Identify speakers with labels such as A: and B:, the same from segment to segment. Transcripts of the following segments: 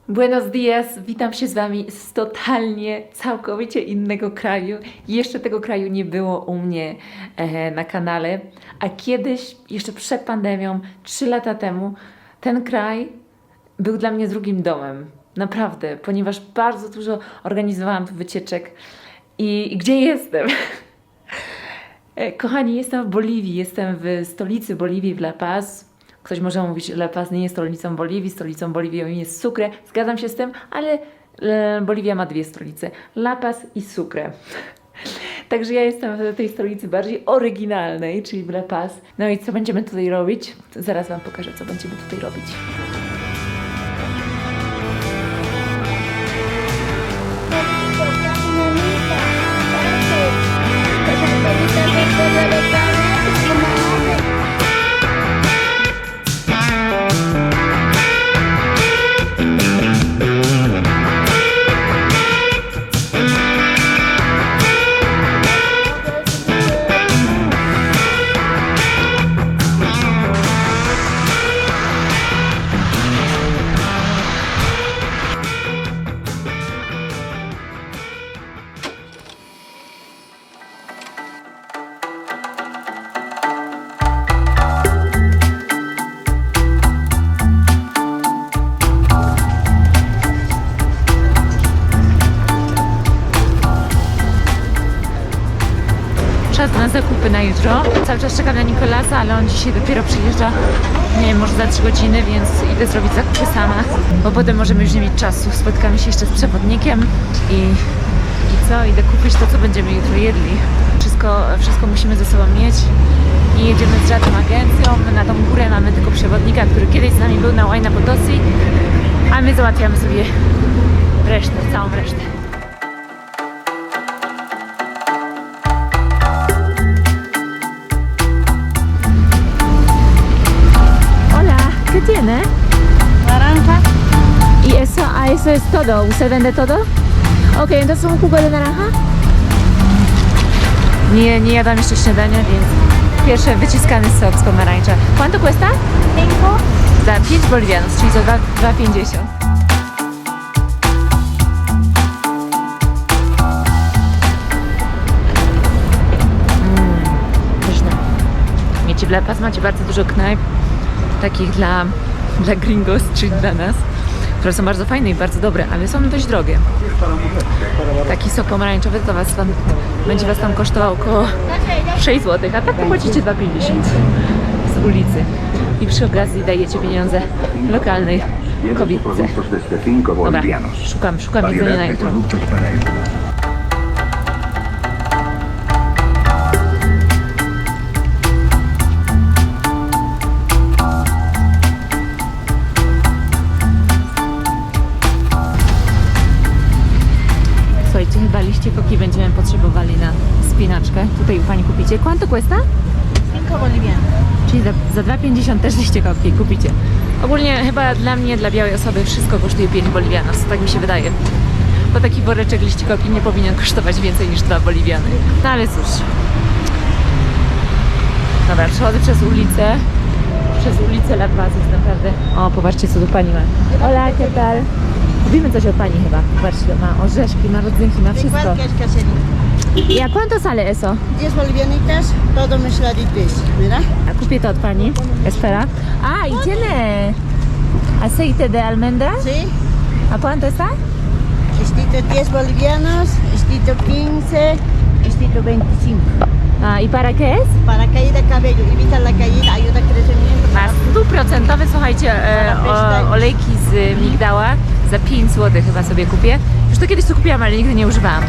A: Buenos dias, witam się z Wami z totalnie, całkowicie innego kraju. Jeszcze tego kraju nie było u mnie na kanale, a kiedyś, jeszcze przed pandemią, 3 lata temu, ten kraj był dla mnie drugim domem. Naprawdę, ponieważ bardzo dużo organizowałam tu wycieczek. I gdzie jestem? Kochani, jestem w Boliwii, jestem w stolicy Boliwii, w La Paz. Ktoś może mówić, że La Paz nie jest stolicą Boliwii jest Sucre. Zgadzam się z tym, ale Boliwia ma 2 stolice. La Paz i Sucre. Także ja jestem w tej stolicy bardziej oryginalnej, czyli w La Paz. No i co będziemy tutaj robić? Zaraz Wam pokażę, co będziemy tutaj robić. Czas na zakupy na jutro. Cały czas czekam na Nikolasa, ale on dzisiaj dopiero przyjeżdża, nie wiem, może za 3 godziny, więc idę zrobić zakupy sama, bo potem możemy już nie mieć czasu. Spotkamy się jeszcze z przewodnikiem i co? Idę kupić to, co będziemy jutro jedli. Wszystko musimy ze sobą mieć i jedziemy z żadną agencją. Na tą górę mamy tylko przewodnika, który kiedyś z nami był na Huayna Potosí, a my załatwiamy sobie resztę, całą resztę. ¿Qué tiene?
B: Naranja.
A: Y eso, eso es todo. ¿Usted vende todo? Ok, entonces un jugo de naranja? Nie jadam jeszcze śniadania, więc pierwszy wyciskany sok z pomarańcza. ¿Cuánto cuesta?
B: 5.
A: Za 5 bolivianos, czyli za 2,50. Pyszne. Wiecie, w La Paz macie bardzo dużo knajp, takich dla gringos, czyli dla nas, które są bardzo fajne i bardzo dobre, ale są dość drogie. Taki sok pomarańczowy to będzie Was tam kosztował około 6 zł, a tak płacicie 2,50 z ulicy. I przy okazji dajecie pieniądze lokalnej kobietce. Dobra, szukam jedzenia na jutro. Słuchajcie, chyba liście koki będziemy potrzebowali na spinaczkę. Tutaj u Pani kupicie. ¿Cuánto cuesta?
B: 5 bolivianos.
A: Czyli za 2,50 też liście koki kupicie. Ogólnie chyba dla mnie, dla białej osoby wszystko kosztuje 5 bolivianos, tak mi się wydaje. Bo taki woreczek liści koki nie powinien kosztować więcej niż 2 boliviany. No ale cóż. Dobra, przechodzę przez ulicę. Przez ulicę La Paz jest naprawdę... O, popatrzcie, co tu Pani ma. Hola, ¿qué tal? Kupimy coś od Pani chyba. Zobaczcie, ma orzeszki, ma rodzynki, ma wszystko.
B: Igual que es caserito.
A: ¿Y a cuánto sale eso?
B: 10 bolivianitas, todo mezcladitos, mira.
A: A kupię to od Pani. Espera. Ah, y tiene aceite de almendra.
B: Sí,
A: ¿A cuánto está?
B: estito 10 bolivianos, estito 15, estito 25.
A: Ah, ¿y para qué es?
B: Para caída de cabello, evita la caída, ayuda al crecimiento.
A: Ma 100%, słuchajcie, olejki z migdała. Za 5 zł chyba sobie kupię. Już to kiedyś tu kupiłam, ale nigdy nie używałam.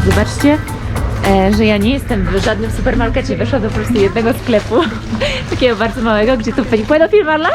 A: Zobaczcie, że ja nie jestem w żadnym supermarkecie. Weszłam do po prostu jednego sklepu, takiego bardzo małego, gdzie tu Pani... ¿Puedo filmarla?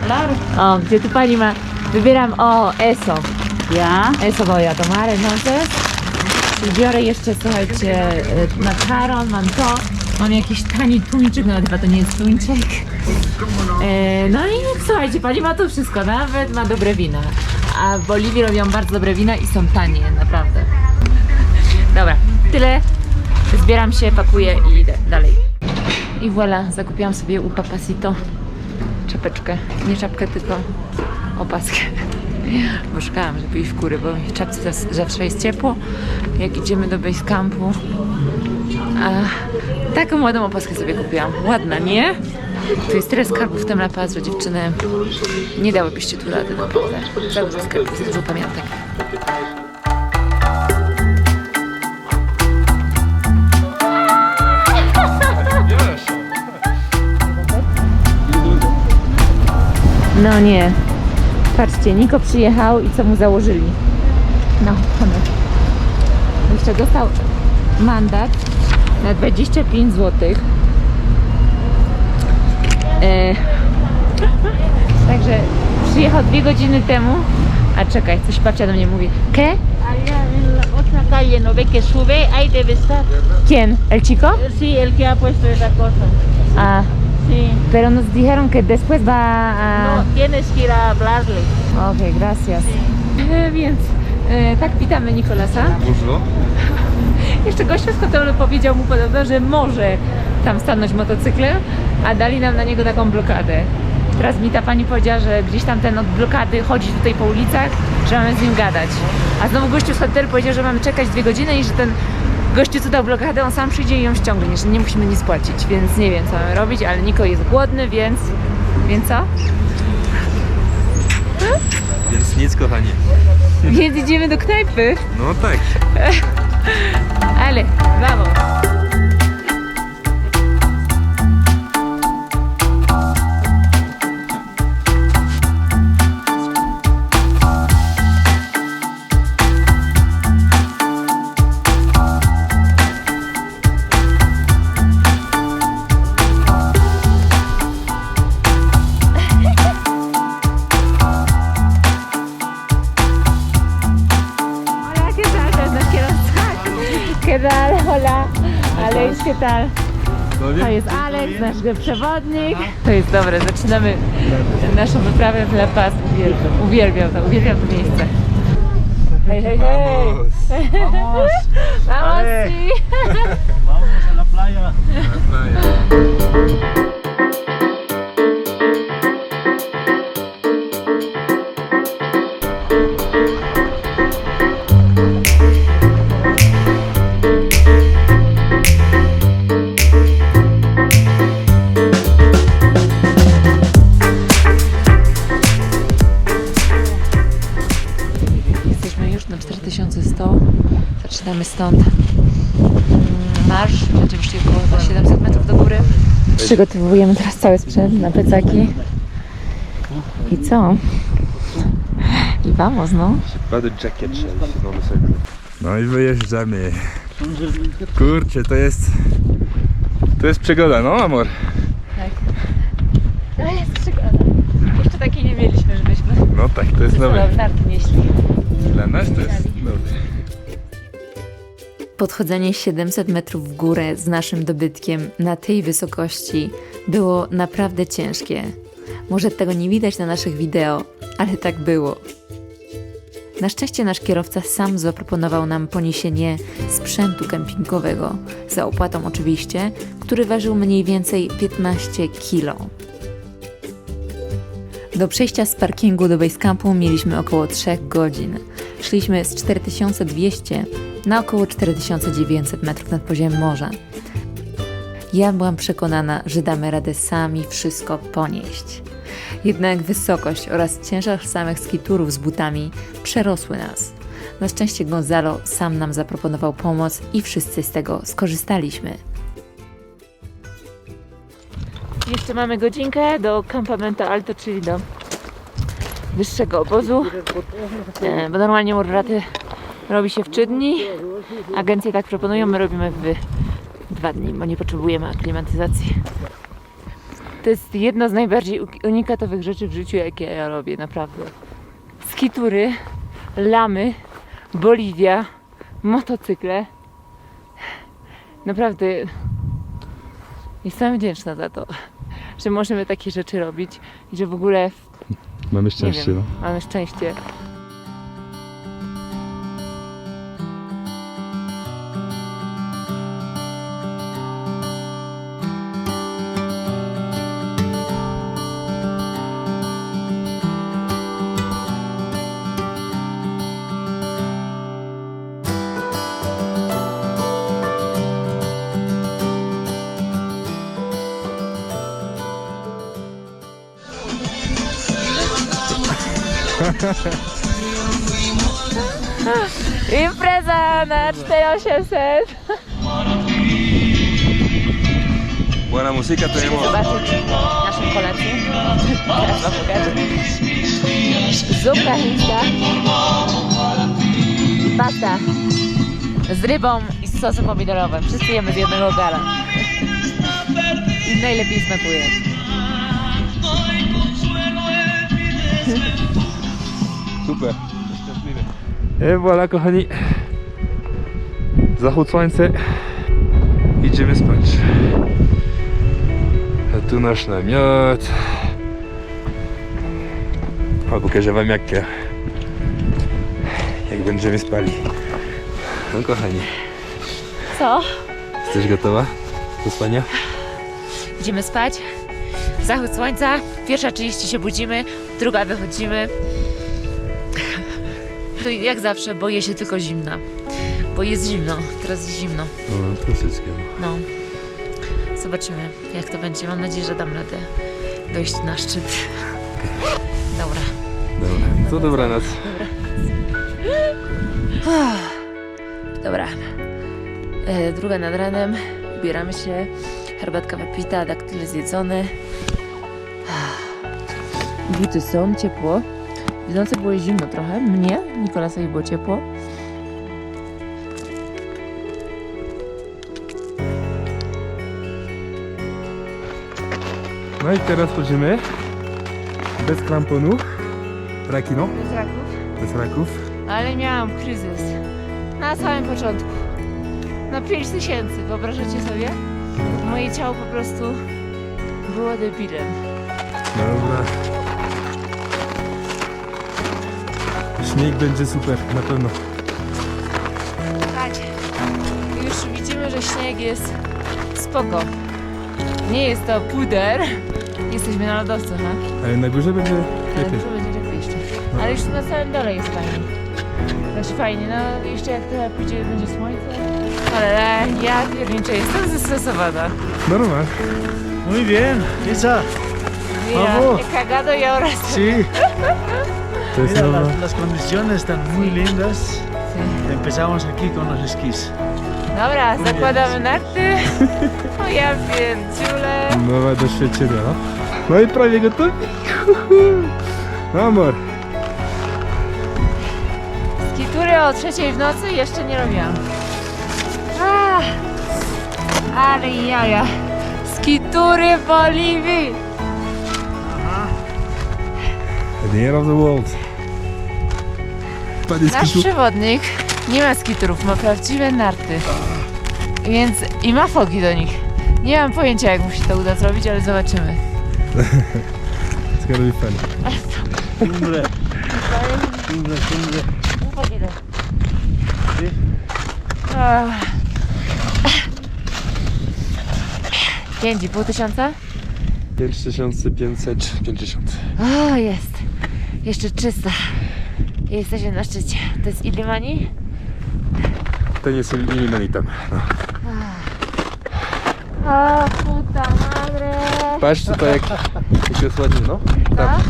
B: Claro.
A: O, gdzie tu Pani ma... Wybieram, eso.
B: Ya.
A: Eso voy a tomar entonces. I biorę jeszcze, słuchajcie, makaron, mam to. Mam jakiś tani tuńczyk, no chyba to nie jest tuńczyk. No i słuchajcie, Pani ma to wszystko, nawet ma dobre wina. A w Boliwii robią bardzo dobre wina i są tanie, naprawdę. Dobra, tyle. Zbieram się, pakuję i idę dalej. I voilà, zakupiłam sobie u Papacito czapeczkę. Nie czapkę, tylko opaskę. Bo szukałam, żeby iść w góry, bo w czapce zawsze jest ciepło, jak idziemy do base campu. A taką ładną opaskę sobie kupiłam. Ładna, nie? Tu jest tyle skarbów w tym La Paz, że dziewczyny nie dałybyście tu rady, naprawdę. Za dużo skarbów, za dużo pamiątek. No nie. Patrzcie, Niko przyjechał i co mu założyli? No, honor. Jeszcze dostał mandat na 25 zł. Także przyjechał 2 godziny temu. A czekaj, coś babcia do mnie mówi. ¿Qué?
B: Allá en la otra calle, ¿no ve que sube? Ahí debe estar.
A: ¿Quién? ¿El chico?
B: Sí, el que ha puesto esa cosa.
A: Ah,
B: Sí.
A: pero nos dijeron que después va a...
B: No, tienes que ir a hablarle.
A: Okej, gracias. Więc tak witamy Nikolasa.
C: Bonjour.
A: Jeszcze gościu z hotelu powiedział mu podobno, że może tam stanąć motocyklem, a dali nam na niego taką blokadę. Teraz mi ta pani powiedziała, że gdzieś tam ten od blokady chodzi tutaj po ulicach, że mamy z nim gadać. A znowu gościu z hotelu powiedział, że mamy czekać 2 godziny i że ten gościu, co dał blokadę, on sam przyjdzie i ją ściągnie, że nie musimy nic płacić, więc nie wiem, co mamy robić, ale Niko jest głodny, więc... Więc co?
C: Więc nic, kochani.
A: Więc idziemy do knajpy.
C: No tak.
A: Ale, vamos. Hola, ¿qué tal? To jest nasz kierowca. ¿Qué tal? Hola. Alex, ¿qué tal? To jest Alex, nasz przewodnik. To jest dobre, zaczynamy naszą wyprawę w La Paz. Uwielbiam to miejsce. Hej, hej, hej!
C: Vamos.
A: Vamos,
C: Ale.
A: sí.
C: Vamos a la playa.
A: Jesteśmy już na 4100. Zaczynamy stąd marsz. Będziemy szli około chyba 700 metrów do góry. Przygotowujemy teraz cały sprzęt na plecaki. I co? I vamos, no.
C: Pas de jacket, dans le sac. No i wyjeżdżamy. Kurczę, to jest przygoda, no amor.
A: Tak. To jest przygoda. Jeszcze takiej nie mieliśmy, żebyśmy
C: No tak, to jest nowe.
A: narty nieśli.
C: Dla nas to jest nowe.
A: Podchodzenie 700 metrów w górę z naszym dobytkiem na tej wysokości było naprawdę ciężkie. Może tego nie widać na naszych wideo, ale tak było. Na szczęście nasz kierowca sam zaproponował nam poniesienie sprzętu kempingowego, za opłatą oczywiście, który ważył mniej więcej 15 kg. Do przejścia z parkingu do basecampu mieliśmy około 3 godzin. Szliśmy z 4200 na około 4900 metrów nad poziomem morza. Ja byłam przekonana, że damy radę sami wszystko ponieść. Jednak wysokość oraz ciężar samych skiturów z butami przerosły nas. Na szczęście Gonzalo sam nam zaproponował pomoc i wszyscy z tego skorzystaliśmy. Jeszcze mamy godzinkę do Campamento Alto, czyli do wyższego obozu, bo normalnie murraty robi się w 3 dni. Agencje tak proponują, my robimy w 2 dni, bo nie potrzebujemy aklimatyzacji. To jest jedno z najbardziej unikatowych rzeczy w życiu, jakie ja robię, naprawdę. Skitury, lamy, Boliwia, motocykle. Naprawdę jestem wdzięczna za to, że możemy takie rzeczy robić i że w ogóle
C: Mamy
A: nie
C: szczęście,
A: wiem,
C: no.
A: mamy szczęście. Impreza na 4800.
C: Buena música tenemos.
A: Zobaczyć naszą kolację. Teraz wam pokażę. Zupka chińska i pasta z rybą i z sosem pomidorowym. Wszyscy jemy z jednego gara. I najlepiej smakuje.
C: Super. I voilà, kochani. Zachód słońca. Idziemy spać. A tu nasz namiot. O, pokażę wam jak będziemy spali. No kochani,
A: Co?
C: jesteś gotowa do spania?
A: Idziemy spać. Zachód słońca. 1:30 się budzimy, 2 wychodzimy. To jak zawsze boję się tylko zimna. Bo jest zimno. Teraz jest zimno.
C: No, troszeczkę.
A: No. Zobaczymy jak to będzie. Mam nadzieję, że dam radę dojść na szczyt. Dobra.
C: Dobra, to dobranoc.
A: Dobra. 2 nad ranem. Ubieramy się. Herbatka wypita, daktyle zjedzone. Buty są, ciepło. W nocy było zimno trochę. Mnie, Nikolasowi było ciepło.
C: No i teraz chodzimy bez kramponu. Raki, no?
A: Bez raków.
C: Bez raków.
A: Ale miałam kryzys. Na samym początku. Na 5000, wyobrażacie sobie? Moje ciało po prostu było debilem.
C: Dobra. Śnieg będzie super, na pewno.
A: Patrz, już widzimy, że śnieg jest spoko. Nie jest to puder. Jesteśmy na lodowcu, ha?
C: Ale na górze będzie
A: Ale
C: lepiej.
A: dużo będzie lepiej jeszcze. Ale już na samym dole jest fajnie. Znaczy fajnie, no jeszcze jak trochę pójdzie, będzie słońce. Ale ja pierniczę, jestem zestresowana.
C: Normal.
D: Muy bien, Isa.
A: Mira,
D: Bravo.
A: he cagado y ahora
D: Sí,
C: To jest
D: mira,
C: normal.
D: las condiciones están muy lindas.
A: Sí.
D: Empezamos aquí con los esquís.
A: Dobra, zakładamy narty. O ja pierdziule.
C: Nowe doświadczenie, no. No i prawie gotowi. No amor.
A: Skitury o 3:00 w nocy jeszcze nie robiłam. Ale jaja. Skitury w Boliwii.
C: The end of the world.
A: Nasz przewodnik nie ma skiturów, ma prawdziwe narty. Więc i ma fogi do nich. Nie mam pojęcia jak mu się to uda zrobić, ale zobaczymy.
C: It's gonna be fun.
D: Cumbre, cumbre, cumbre.
A: Ah. 5,5 tysiąca?
C: 5550.
A: O, jest. Jeszcze 300. I jesteśmy na szczycie. To jest Illimani?
C: To nie są linii tam. No.
A: O, puta madre.
C: Patrz tutaj jak jest ładnie, no. Tam.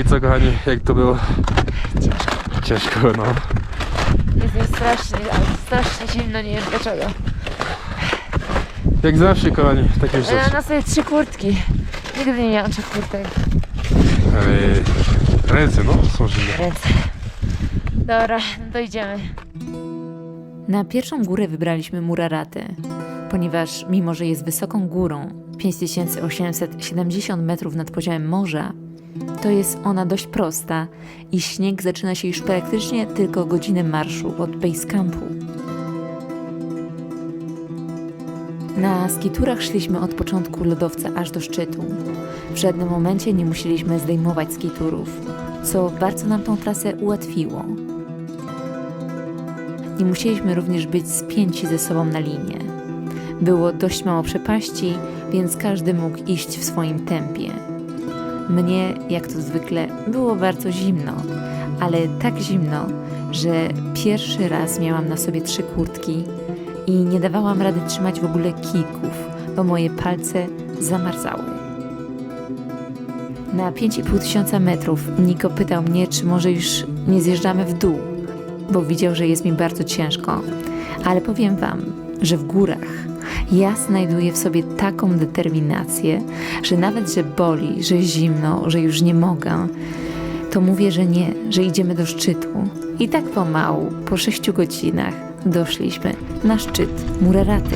C: I co kochani, jak to było? Ciężko, no.
A: Jest mi strasznie, ale strasznie zimno, nie wiem dlaczego.
C: Jak zawsze kochani, takie
A: Ja
C: rzeczy.
A: mam na sobie 3 kurtki. Nigdy nie miałam 3 kurtek.
C: Ale ręce, no, są zimne.
A: Ręce. Dobra, no to idziemy. Na pierwszą górę wybraliśmy Muraratę, ponieważ mimo, że jest wysoką górą, 5870 metrów nad poziomem morza, to jest ona dość prosta i śnieg zaczyna się już praktycznie tylko godzinę marszu od base campu. Na skiturach szliśmy od początku lodowca aż do szczytu. W żadnym momencie nie musieliśmy zdejmować skiturów, co bardzo nam tą trasę ułatwiło. Nie musieliśmy również być spięci ze sobą na linię. Było dość mało przepaści, więc każdy mógł iść w swoim tempie. Mnie, jak to zwykle, było bardzo zimno, ale tak zimno, że pierwszy raz miałam na sobie 3 kurtki i nie dawałam rady trzymać w ogóle kijków, bo moje palce zamarzały. Na 5500 metrów Niko pytał mnie, czy może już nie zjeżdżamy w dół, bo widział, że jest mi bardzo ciężko. Ale powiem wam, że w górach ja znajduję w sobie taką determinację, że nawet, że boli, że zimno, że już nie mogę, to mówię, że nie, że idziemy do szczytu. I tak pomału, po 6 godzinach doszliśmy na szczyt Muraraty.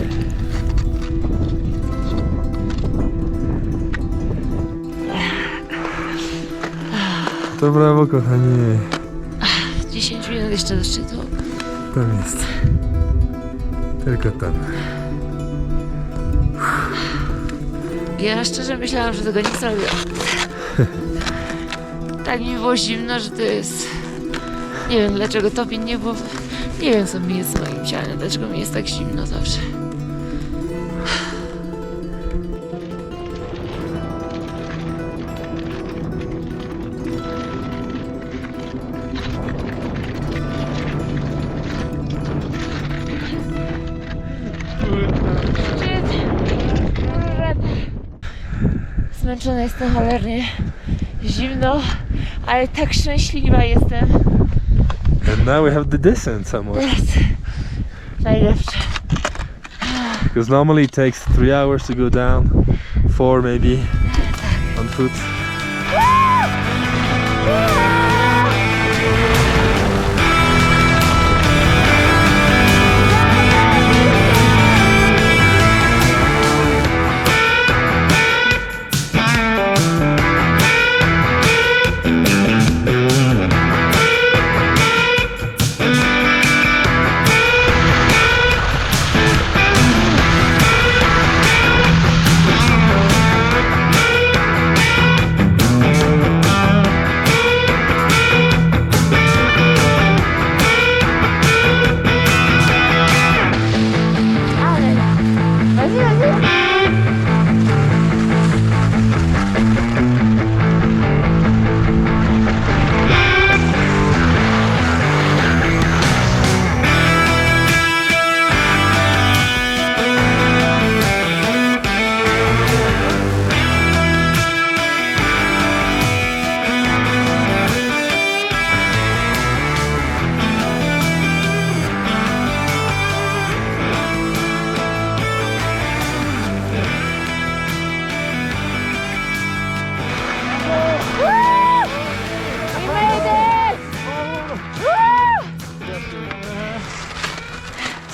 C: To brawo, kochanie.
A: 10 minut jeszcze do szczytu.
C: Tam jest. Tylko tam.
A: Ja szczerze myślałam, że tego nie zrobię. Tak mi było zimno, że to jest... Nie wiem dlaczego tobie nie, bo nie wiem co mi jest z moim ciałem, dlaczego mi jest tak zimno zawsze. Zmęczona jestem cholernie, zimno, ale tak szczęśliwa jestem.
C: And now we have the descent somewhat.
A: Najlepsze.
C: Because normally it takes 3 hours to go down, 4 maybe on foot.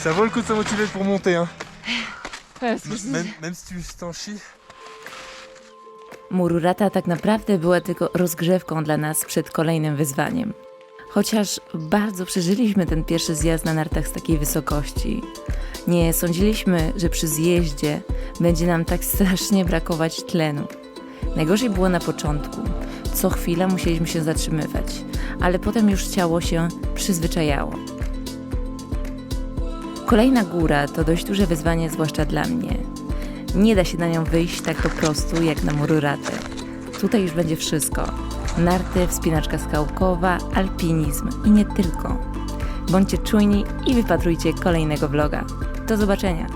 C: Ça vaut le coup de se motiver pour monter, hein. Même si tu t'en chies.
A: Mururata tak naprawdę była tylko rozgrzewką dla nas przed kolejnym wyzwaniem. Chociaż bardzo przeżyliśmy ten pierwszy zjazd na nartach z takiej wysokości. Nie sądziliśmy, że przy zjeździe będzie nam tak strasznie brakować tlenu. Najgorzej było na początku. Co chwila musieliśmy się zatrzymywać, ale potem już ciało się przyzwyczajało. Kolejna góra to dość duże wyzwanie, zwłaszcza dla mnie. Nie da się na nią wyjść tak po prostu jak na Mururatę. Tutaj już będzie wszystko. Narty, wspinaczka skałkowa, alpinizm i nie tylko. Bądźcie czujni i wypatrujcie kolejnego vloga. Do zobaczenia!